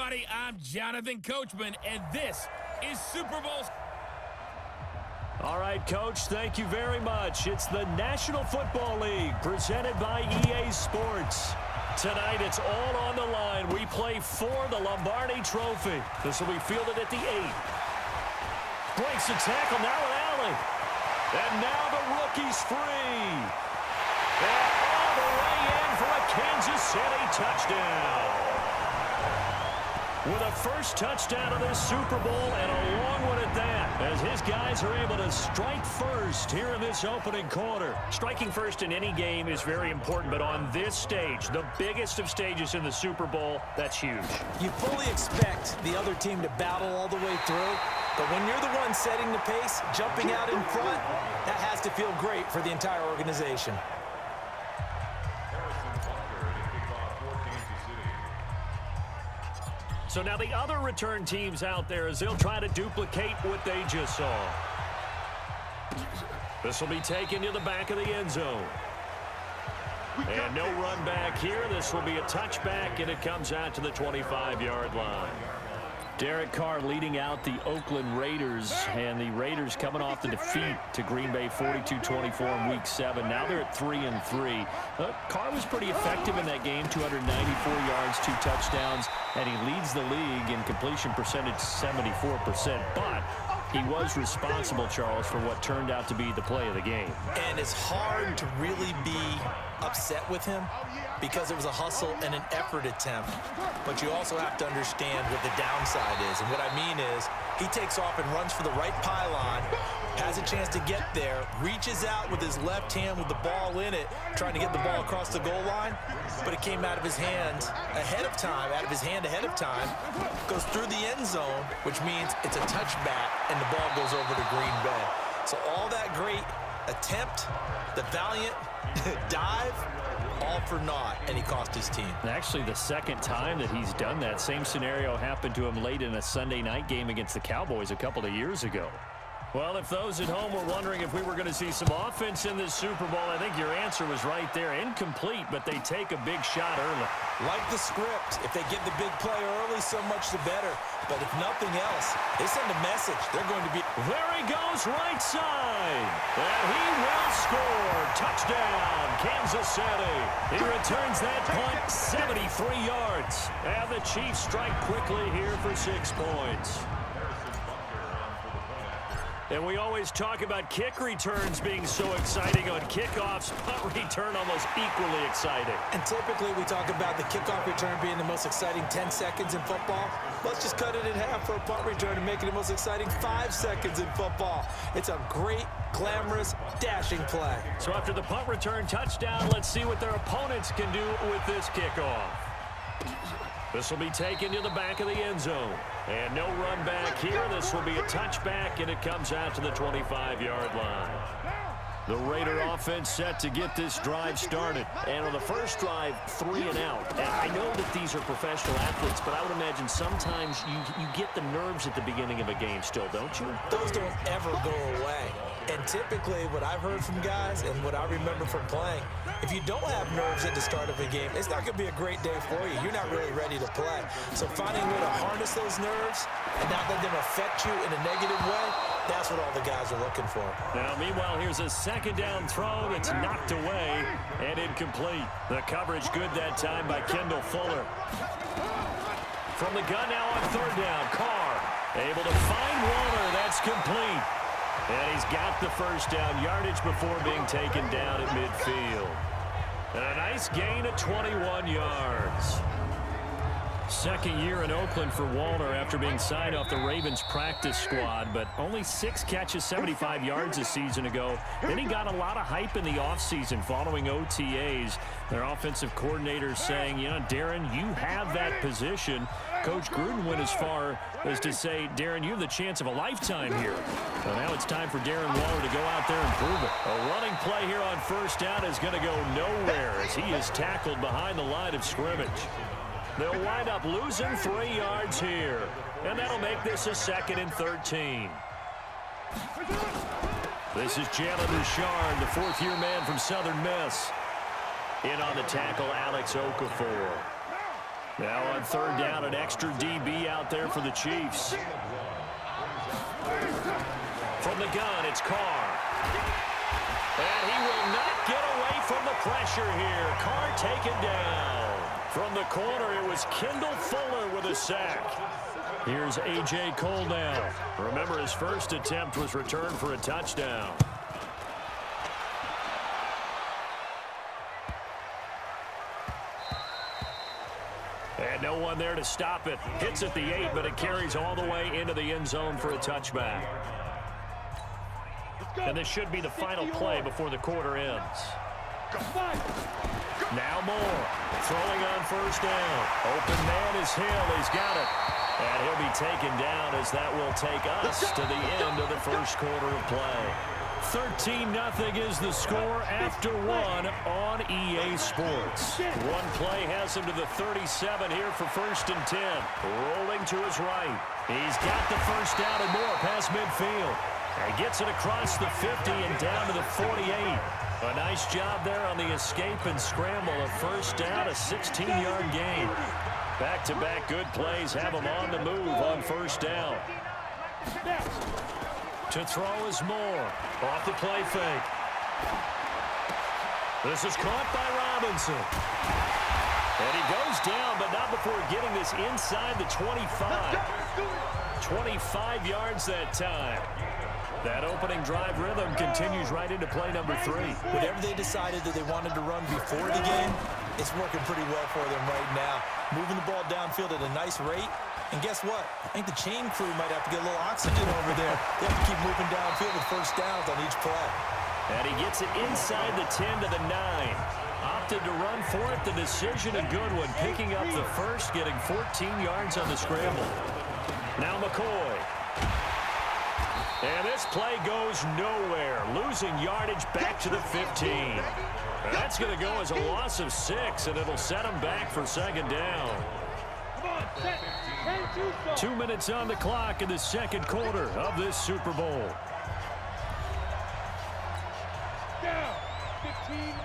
everybody. I'm Jonathan Coachman, and this is Super Bowl. All right, Coach, thank you very much. It's the National Football League presented by EA Sports. Tonight, it's all on the line. We play for the Lombardi Trophy. This will be fielded at the 8. Breaks the tackle now with Allen. And now the rookie's free. And all the way in for a Kansas City touchdown. With a first touchdown of this Super Bowl and a long one at that, as his guys are able to strike first here in this opening quarter. Striking first in any game is very important, but on this stage, the biggest of stages in the Super Bowl, that's huge. You fully expect the other team to battle all the way through, but when you're the one setting the pace, jumping out in front, that has to feel great for the entire organization. So now the other return teams out there as they'll try to duplicate what they just saw. This will be taken to the back of the end zone. And no run back here. This will be a touchback, and it comes out to the 25-yard line. Derek Carr leading out the Oakland Raiders, and the Raiders coming off the defeat to Green Bay 42-24 in Week 7. Now they're at 3-3. Carr was pretty effective in that game, 294 yards, 2 touchdowns, and he leads the league in completion percentage 74%. But he was responsible, Charles, for what turned out to be the play of the game. And it's hard to really be upset with him because it was a hustle and an effort attempt. But you also have to understand what the downside is. And what I mean is he takes off and runs for the right pylon, has a chance to get there, reaches out with his left hand with the ball in it, trying to get the ball across the goal line, but it came out of his hand ahead of time, goes through the end zone, which means it's a touchback, and the ball goes over to Green Bay. So all that great attempt, the valiant dive, all for naught, and he cost his team. Actually, the second time that he's done that, same scenario happened to him late in a Sunday night game against the Cowboys a couple of years ago. Well, if those at home were wondering if we were going to see some offense in this Super Bowl, I think your answer was right there. Incomplete, but they take a big shot early. Like the script, if they get the big play early, so much the better. But if nothing else, they send a message. They're going to be... There he goes, right side. And he will score. Touchdown, Kansas City. He returns that punt 73 yards. And the Chiefs strike quickly here for 6 points. And we always talk about kick returns being so exciting on kickoffs. Punt return almost equally exciting. And typically we talk about the kickoff return being the most exciting 10 seconds in football. Let's just cut it in half for a punt return and make it the most exciting 5 seconds in football. It's a great, glamorous, dashing play. So after the punt return touchdown, let's see what their opponents can do with this kickoff. This will be taken to the back of the end zone. And no run back here. This will be a touchback, and it comes out to the 25-yard line. The Raider offense set to get this drive started. And on the first drive, 3 and out. And I know that these are professional athletes, but I would imagine sometimes you get the nerves at the beginning of a game still, don't you? Those don't ever go away. And typically what I've heard from guys and what I remember from playing, if you don't have nerves at the start of a game, it's not going to be a great day for you. You're not really ready to play. So finding a way to harness those nerves and not let them affect you in a negative way, that's what all the guys are looking for. Now, meanwhile, here's a second down throw that's knocked away and incomplete. The coverage good that time by Kendall Fuller. From the gun now on third down, Carr able to find Warner. That's complete. And he's got the first down yardage before being taken down at midfield. And a nice gain of 21 yards. Second year in Oakland for Walner after being signed off the Ravens practice squad, but only 6 catches, 75 yards a season ago. Then he got a lot of hype in the offseason following OTAs. Their offensive coordinators saying, you know, Darren, you have that position. Coach Gruden went as far as to say, Darren, you have the chance of a lifetime here. So now it's time for Darren Waller to go out there and prove it. A running play here on first down is going to go nowhere as he is tackled behind the line of scrimmage. They'll wind up losing 3 yards here. And that'll make this a 2nd and 13. This is Jalen Richard, the fourth-year man from Southern Miss. In on the tackle, Alex Okafor. Now on third down, an extra DB out there for the Chiefs. From the gun, it's Carr. And he will not get away from the pressure here. Carr taken down. From the corner, it was Kendall Fuller with a sack. Here's A.J. Cole now. Remember, his first attempt was returned for a touchdown. And no one there to stop it. Hits at the 8, but it carries all the way into the end zone for a touchback. And this should be the final play before the quarter ends. Now Moore, throwing on first down. Open man is Hill. He's got it. And he'll be taken down as that will take us to the end of the first quarter of play. 13-0 is the score after one on EA Sports. One play has him to the 37 here for 1st and 10. Rolling to his right. He's got the first down and more past midfield. And gets it across the 50 and down to the 48. A nice job there on the escape and scramble. A first down, a 16-yard gain. Back-to-back good plays have him on the move on first down. To throw is Moore. Off the play fake. This is caught by Robinson. And he goes down, but not before getting this inside the 25. 25 yards that time. That opening drive rhythm continues right into play number 3. Whatever they decided that they wanted to run before the game, it's working pretty well for them right now. Moving the ball downfield at a nice rate. And guess what? I think the chain crew might have to get a little oxygen over there. They have to keep moving downfield with first downs on each play. And he gets it inside the 10 to the 9. Opted to run for it. The decision a good one. Picking up the first, getting 14 yards on the scramble. Now McCoy. And this play goes nowhere. Losing yardage back to the 15. That's going to go as a loss of 6, and it'll set him back for second down. 2 minutes on the clock in the second quarter of this Super Bowl.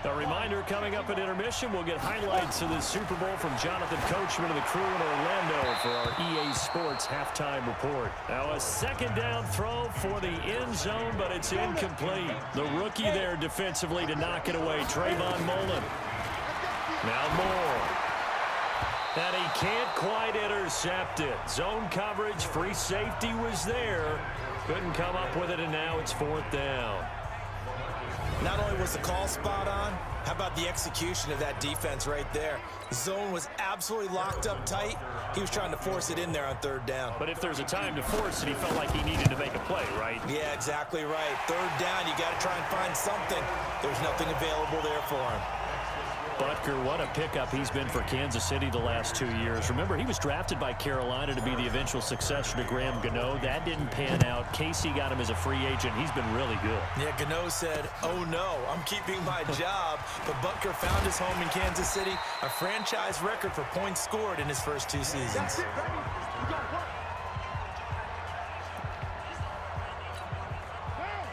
A reminder, coming up at intermission, we'll get highlights of this Super Bowl from Jonathan Coachman and the crew in Orlando for our EA Sports halftime report. Now a second down throw for the end zone, but it's incomplete. The rookie there defensively to knock it away, Trayvon Mullen. Now Moore. And he can't quite intercept it. Zone coverage, free safety was there. Couldn't come up with it, and now it's 4th down. Not only was the call spot on, how about the execution of that defense right there? The zone was absolutely locked up tight. He was trying to force it in there on 3rd down. But if there's a time to force it, he felt like he needed to make a play, right? Yeah, exactly right. 3rd down, you got to try and find something. There's nothing available there for him. Butker, what a pickup he's been for Kansas City the last 2 years. Remember, he was drafted by Carolina to be the eventual successor to Graham Gano. That didn't pan out. Casey got him as a free agent. He's been really good. Yeah, Gano said, oh no, I'm keeping my job. But Butker found his home in Kansas City, a franchise record for points scored in his first 2 seasons.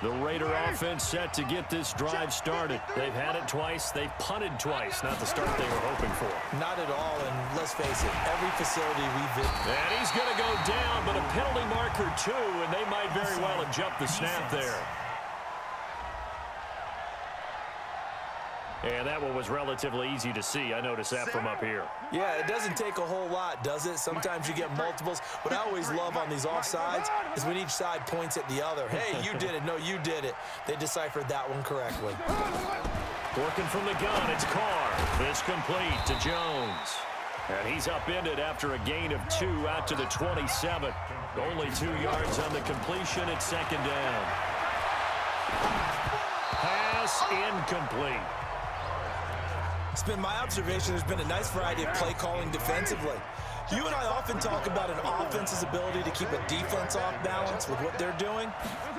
The Raider offense set to get this drive started. They've had it twice. They've punted twice. Not the start they were hoping for. Not at all, and let's face it, every facility we visit. And he's going to go down, but a penalty marker too, and they might very well have jumped the snap there. And that one was relatively easy to see. I noticed that from up here. Yeah, it doesn't take a whole lot, does it? Sometimes you get multiples. What I always love on these offsides is when each side points at the other. Hey, you did it. No, you did it. They deciphered that one correctly. Working from the gun, it's Carr. This complete to Jones. And he's upended after a gain of 2 out to the 27. Only 2 yards on the completion at second down. Pass incomplete. It's been my observation there's been a nice variety of play calling defensively. You and I often talk about an offense's ability to keep a defense off balance with what they're doing.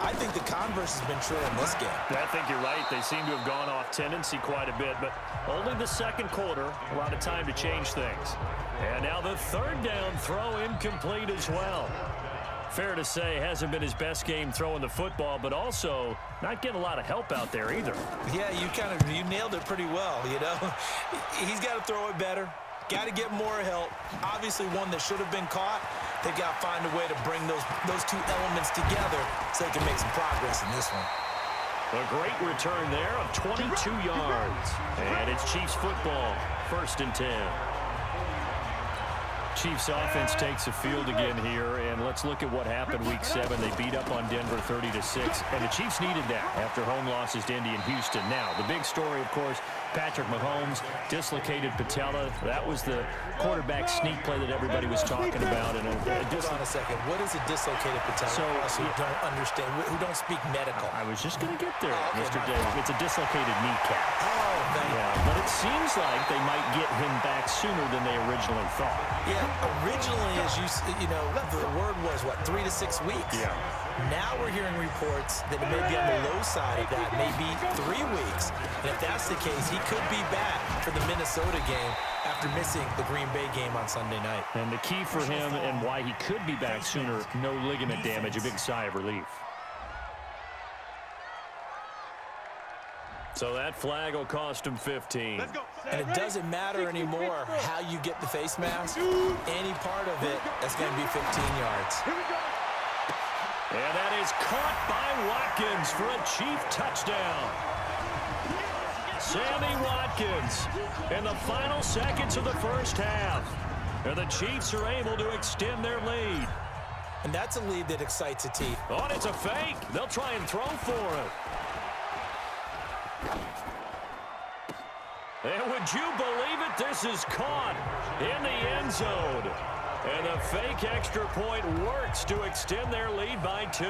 I think the converse has been true in this game. I think you're right. They seem to have gone off tendency quite a bit, but only the second quarter, a lot of time to change things. And now the 3rd down throw incomplete as well. Fair to say, hasn't been his best game throwing the football, but also not getting a lot of help out there either. Yeah, you nailed it pretty well, you know. He's got to throw it better. Got to get more help. Obviously one that should have been caught. They've got to find a way to bring those two elements together so they can make some progress in this one. A great return there of 22 yards. And it's Chiefs football, 1st and 10. Chiefs offense takes the field again here, and let's look at what happened week 7. They beat up on Denver 30-6, and the Chiefs needed that after home losses to Indy and Houston. Now, the big story, of course, Patrick Mahomes, dislocated patella. That was the quarterback sneak play that everybody was talking about. And hold on a second. What is a dislocated patella? So, who don't understand, who don't speak medical. I was just going to get there, Mr. Davis. It's a dislocated kneecap. Oh, thank you. But it seems like they might get him back sooner than they originally thought. Yeah, originally, as you know, the word was, what, 3 to 6 weeks? Yeah. Now we're hearing reports that it may be on the low side of that, maybe 3 weeks. And if that's the case, he could be back for the Minnesota game after missing the Green Bay game on Sunday night. And the key for him and why he could be back sooner, no ligament damage, a big sigh of relief. So that flag will cost him 15. And it doesn't matter anymore how you get the face mask. Any part of it, that's going to be 15 yards. And that is caught by Watkins for a Chief touchdown. Sammy Watkins in the final seconds of the first half. And the Chiefs are able to extend their lead. And that's a lead that excites a team. Oh, and it's a fake. They'll try and throw for it. And would you believe it? This is caught in the end zone. And the fake extra point works to extend their lead by 2.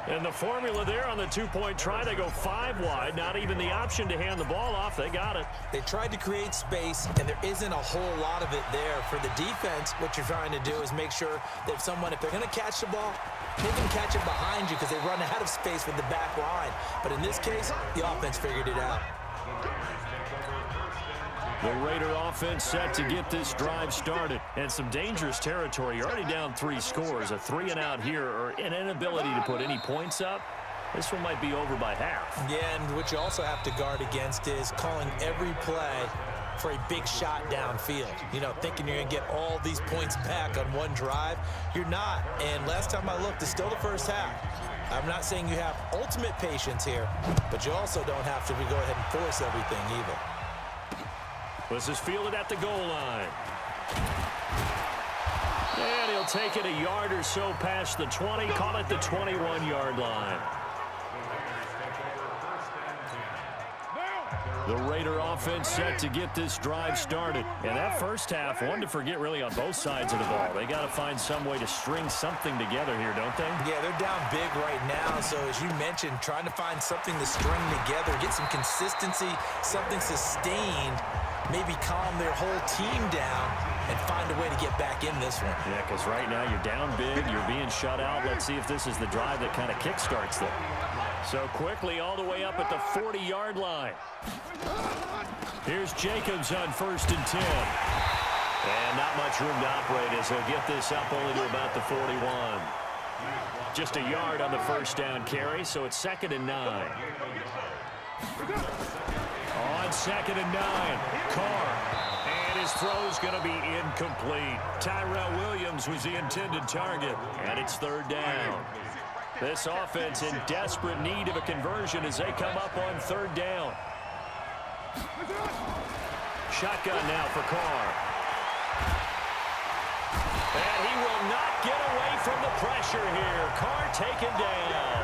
And the formula there on the 2-point try, they go 5 wide. Not even the option to hand the ball off. They got it. They tried to create space, and there isn't a whole lot of it there. For the defense, what you're trying to do is make sure that if they're going to catch the ball, they can catch it behind you because they run out of space with the back line. But in this case, the offense figured it out. The Raider offense set to get this drive started. And some dangerous territory. You're already down 3 scores. A 3-and-out here, or an inability to put any points up. This one might be over by half. Yeah, and what you also have to guard against is calling every play for a big shot downfield. You know, thinking you're going to get all these points back on one drive. You're not. And last time I looked, it's still the first half. I'm not saying you have ultimate patience here, but you also don't have to go ahead and force everything either. This is fielded at the goal line. And he'll take it a yard or so past the 20, call it the 21-yard line. The Raider offense set to get this drive started. And that first half, one to forget really on both sides of the ball. They got to find some way to string something together here, don't they? Yeah, they're down big right now. So as you mentioned, trying to find something to string together, get some consistency, something sustained, maybe calm their whole team down and find a way to get back in this one. Yeah, because right now you're down big, you're being shut out. Let's see if this is the drive that kind of kickstarts them. So quickly all the way up at the 40-yard line. Here's Jacobs on 1st and 10. And not much room to operate as he'll get this up only to about the 41. Just a yard on the first down carry, so it's 2nd and 9. On 2nd and 9, Carr. And his throw's going to be incomplete. Tyrell Williams was the intended target, and it's 3rd down. This offense in desperate need of a conversion as they come up on 3rd down. Shotgun now for Carr. And he will not get away from the pressure here. Carr taken down.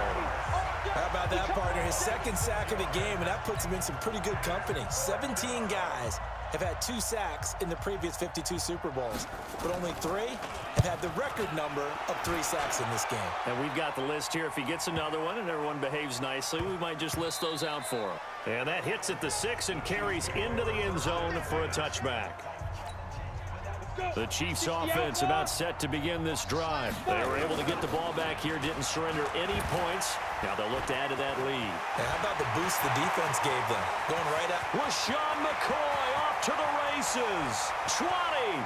How about that, partner? His 2nd sack of the game, and that puts him in some pretty good company. 17 guys have had 2 sacks in the previous 52 Super Bowls, but only 3 have had the record number of 3 sacks in this game. And we've got the list here. If he gets another one and everyone behaves nicely, we might just list those out for him. And that hits at the 6 and carries into the end zone for a touchback. The Chiefs offense about set to begin this drive. They were able to get the ball back here, didn't surrender any points. Now they'll look to add to that lead. And how about the boost the defense gave them? Going right up. LaShawn McCoy off to the races. 20,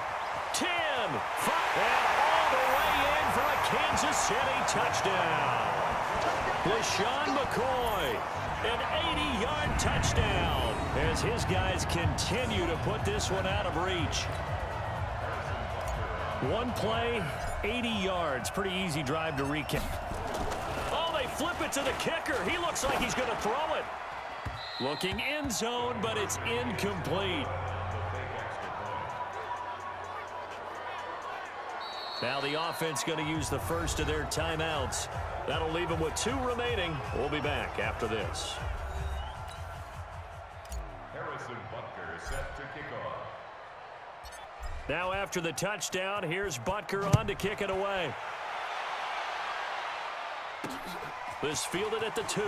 10, 5, and all the way in for a Kansas City touchdown. LaShawn McCoy, an 80-yard touchdown as his guys continue to put this one out of reach. One play, 80 yards. Pretty easy drive to recap. Oh, they flip it to the kicker. He looks like he's going to throw it. Looking end zone, but it's incomplete. Now the offense going to use the first of their timeouts. That'll leave them with 2 remaining. We'll be back after this. Harrison Butker set to kick off. Now after the touchdown, here's Butker on to kick it away. This fielded at the 2.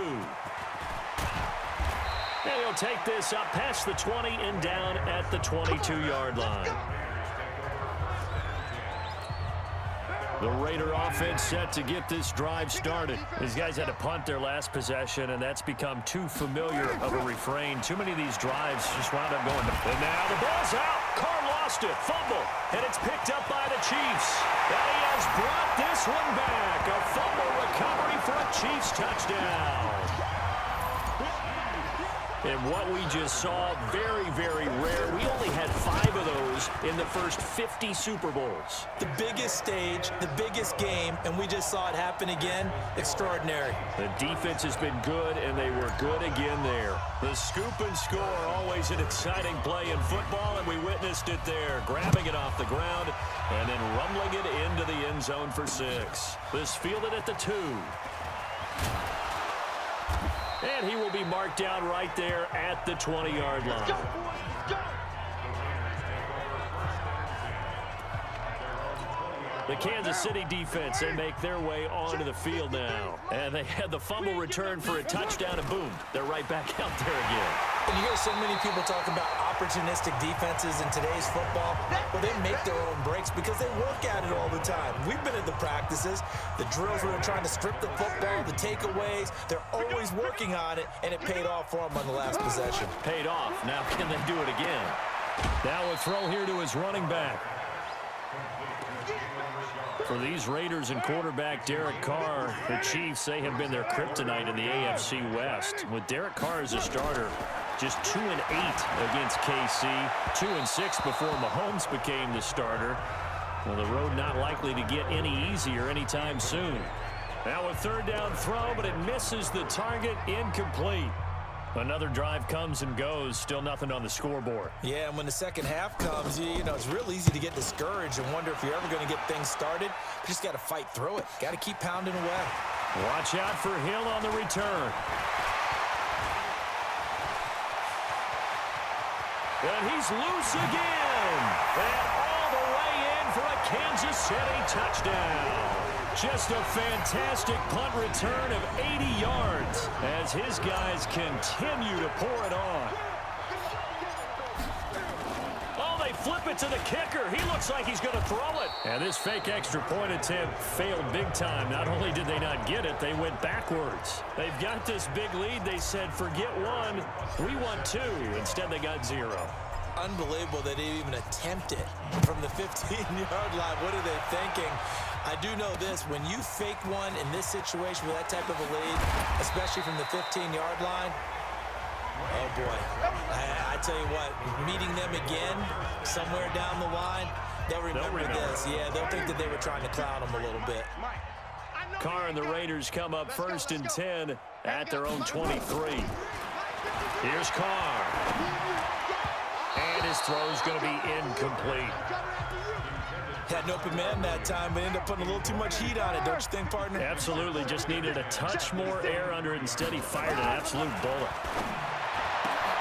And he'll take this up past the 20 and down at the 22-yard line. The Raider offense set to get this drive started. These guys had to punt their last possession, and that's become too familiar of a refrain. Too many of these drives just wound up going to... And now the ball's out. Carr lost it. Fumble. And it's picked up by the Chiefs. And he has brought this one back. A fumble recovery for a Chiefs touchdown. And what we just saw, very, very rare. We only had 5 of those in the first 50 Super Bowls. The biggest stage, the biggest game, and we just saw it happen again. Extraordinary. The defense has been good, and they were good again there. The scoop and score, always an exciting play in football, and we witnessed it there. Grabbing it off the ground and then rumbling it into the end zone for 6. This fielded at the 2. And he will be marked down right there at the 20-yard line. The Kansas City defense, they make their way onto the field now. And they had the fumble return for a touchdown, and boom, they're right back out there again. And you hear so many people talk about opportunistic defenses in today's football. Well, they make their own breaks because they work at it all the time. We've been at the practices, the drills where they're trying to strip the football, the takeaways. They're always working on it, and it paid off for them on the last possession. Paid off. Now can they do it again? Now a throw here to his running back. For these Raiders and quarterback Derek Carr, the Chiefs, they have been their kryptonite in the AFC West. With Derek Carr as a starter, just 2-8 against KC, 2-6 before Mahomes became the starter. Well, the road not likely to get any easier anytime soon. Now a third down throw, but it misses the target, incomplete. Another drive comes and goes, still nothing on the scoreboard. Yeah, and when the second half comes, you know, it's real easy to get discouraged and wonder if you're ever going to get things started. You just got to fight through it. Got to keep pounding away. Watch out for Hill on the return. And he's loose again. And all the way in for a Kansas City touchdown. Just a fantastic punt return of 80 yards as his guys continue to pour it on. Oh, they flip it to the kicker. He looks like he's going to throw it. And this fake extra point attempt failed big time. Not only did they not get it, they went backwards. They've got this big lead. They said, forget 1, we want 2. Instead, they got 0. Unbelievable that they even attempt it from the 15-yard line. What are they thinking? I do know this. When you fake one in this situation with that type of a lead, especially from the 15-yard line, oh, boy. I tell you what, meeting them again somewhere down the line, they'll remember this. Yeah, they'll think that they were trying to clown them a little bit. Carr and the Raiders come up 1st and 10 at their own 23. Here's Carr. And his throw's going to be incomplete. Had an open man that time, but ended up putting a little too much heat on it, don't you think, partner? Absolutely. Just needed a touch more air under it. Instead, he fired an absolute bullet.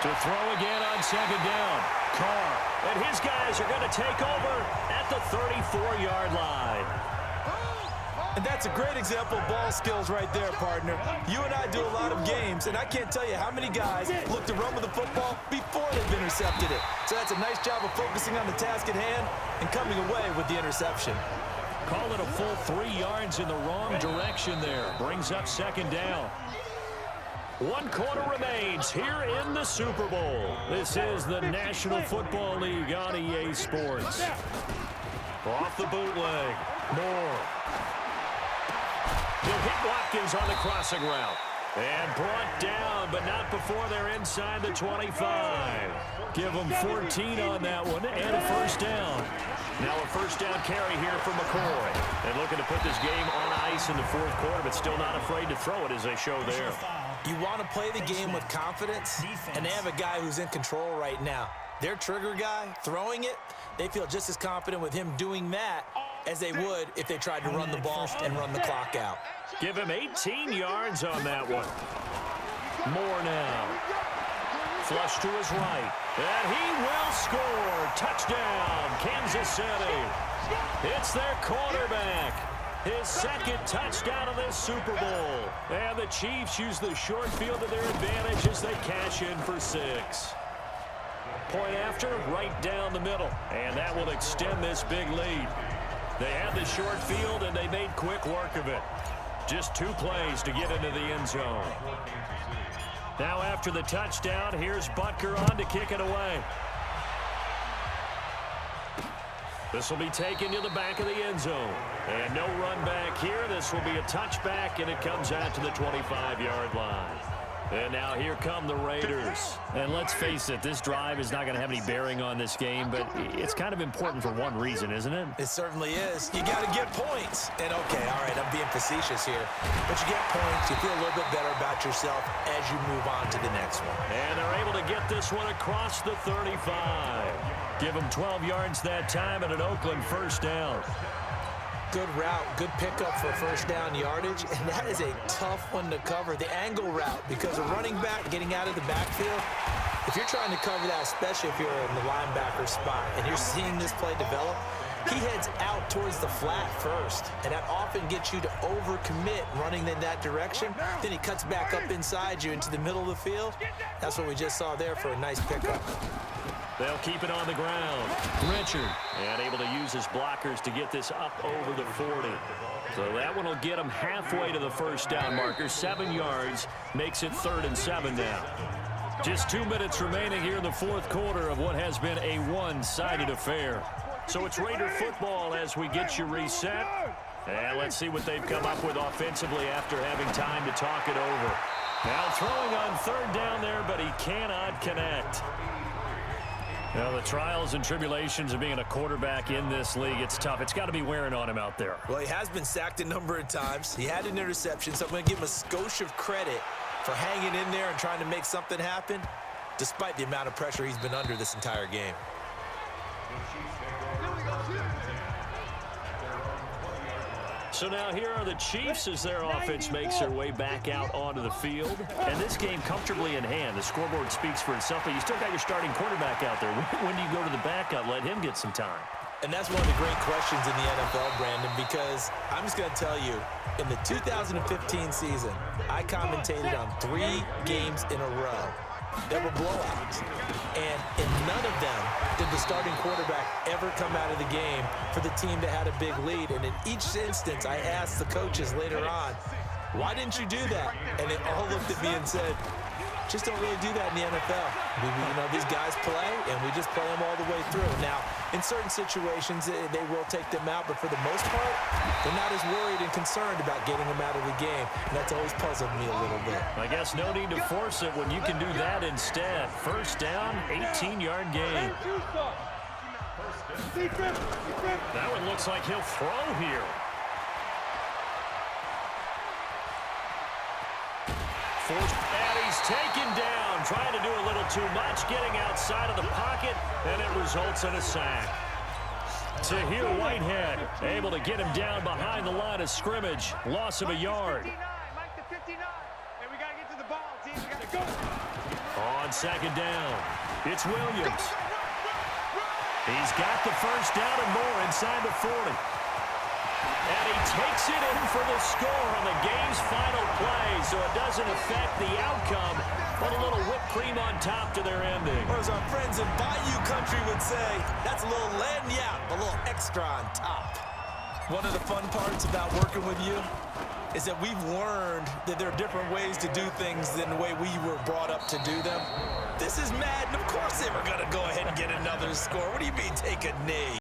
To throw again on 2nd down. Carr. And his guys are going to take over at the 34-yard line. And that's a great example of ball skills right there, partner. You and I do a lot of games, and I can't tell you how many guys look to run with the football before they've intercepted it. So that's a nice job of focusing on the task at hand and coming away with the interception. Call it a full 3 yards in the wrong direction there. Brings up 2nd down. 1 quarter remains here in the Super Bowl. This is the National Football League on EA Sports. Off the bootleg. Moore. He'll hit Watkins on the crossing route. And brought down, but not before they're inside the 25. Give them 14 on that one, and a first down. Now a first down carry here for McCoy. And looking to put this game on ice in the fourth quarter, but still not afraid to throw it as they show there. You want to play the game with confidence, and they have a guy who's in control right now. Their trigger guy, throwing it, they feel just as confident with him doing that as they would if they tried to run the ball and run the clock out. Give him 18 yards on that one. More now. Flush to his right. And he will score. Touchdown, Kansas City. It's their quarterback. His second touchdown of this Super Bowl. And the Chiefs use the short field to their advantage as they cash in for 6. Point after, right down the middle. And that will extend this big lead. They had the short field, and they made quick work of it. Just 2 plays to get into the end zone. Now after the touchdown, here's Butker on to kick it away. This will be taken to the back of the end zone. And no run back here. This will be a touchback, and it comes out to the 25-yard line. And now here come the Raiders. And let's face it, this drive is not going to have any bearing on this game, but it's kind of important for one reason, isn't it? It certainly is. You got to get points. And okay, all right, I'm being facetious here. But you get points, you feel a little bit better about yourself as you move on to the next one. And they're able to get this one across the 35. Give them 12 yards that time and an Oakland first down. Good route, good pickup for first down yardage, and that is a tough one to cover, the angle route, because a running back getting out of the backfield, if you're trying to cover that, especially if you're in the linebacker spot, and you're seeing this play develop, he heads out towards the flat first, and that often gets you to overcommit running in that direction. Then he cuts back up inside you into the middle of the field. That's what we just saw there for a nice pickup. They'll keep it on the ground. Richard, and able to use his blockers to get this up over the 40. So that one will get him halfway to the first down marker. 7 yards makes it 3rd and 7 now. Just 2 minutes remaining here in the fourth quarter of what has been a one-sided affair. So it's Raider football as we get you reset. And let's see what they've come up with offensively after having time to talk it over. Now throwing on 3rd down there, but he cannot connect. Well, the trials and tribulations of being a quarterback in this league, it's tough. It's got to be wearing on him out there. Well, he has been sacked a number of times. He had an interception, so I'm going to give him a skosh of credit for hanging in there and trying to make something happen, despite the amount of pressure he's been under this entire game. So now here are the Chiefs as their offense makes their way back out onto the field. And this game comfortably in hand. The scoreboard speaks for itself, but you still got your starting quarterback out there. When do you go to the backup? Let him get some time. And that's one of the great questions in the NFL, Brandon, because I'm just going to tell you, in the 2015 season, I commentated on 3 games in a row that were blowouts. And in none of them did the starting quarterback ever come out of the game for the team that had a big lead. And in each instance, I asked the coaches later on, why didn't you do that? And they all looked at me and said, just don't really do that in the NFL. These guys play, and we just play them all the way through. Now, in certain situations, they will take them out, but for the most part, they're not as worried and concerned about getting them out of the game. And that's always puzzled me a little bit. I guess no need to force it when you can do that instead. First down, 18-yard gain. That one looks like he'll throw here. And he's taken down, trying to do a little too much, getting outside of the pocket, and it results in a sack. Tahir Whitehead able to get him down behind the line of scrimmage. Loss of a yard. On 2nd down, it's Williams. He's got the first down and more inside the 40. And he takes it in for the score on the game's final play, so it doesn't affect the outcome, but a little whipped cream on top to their ending. Or as our friends in Bayou Country would say, that's a little lagniappe, a little extra on top. One of the fun parts about working with you is that we've learned that there are different ways to do things than the way we were brought up to do them. This is Madden. Of course they were going to go ahead and get another score. What do you mean take a knee?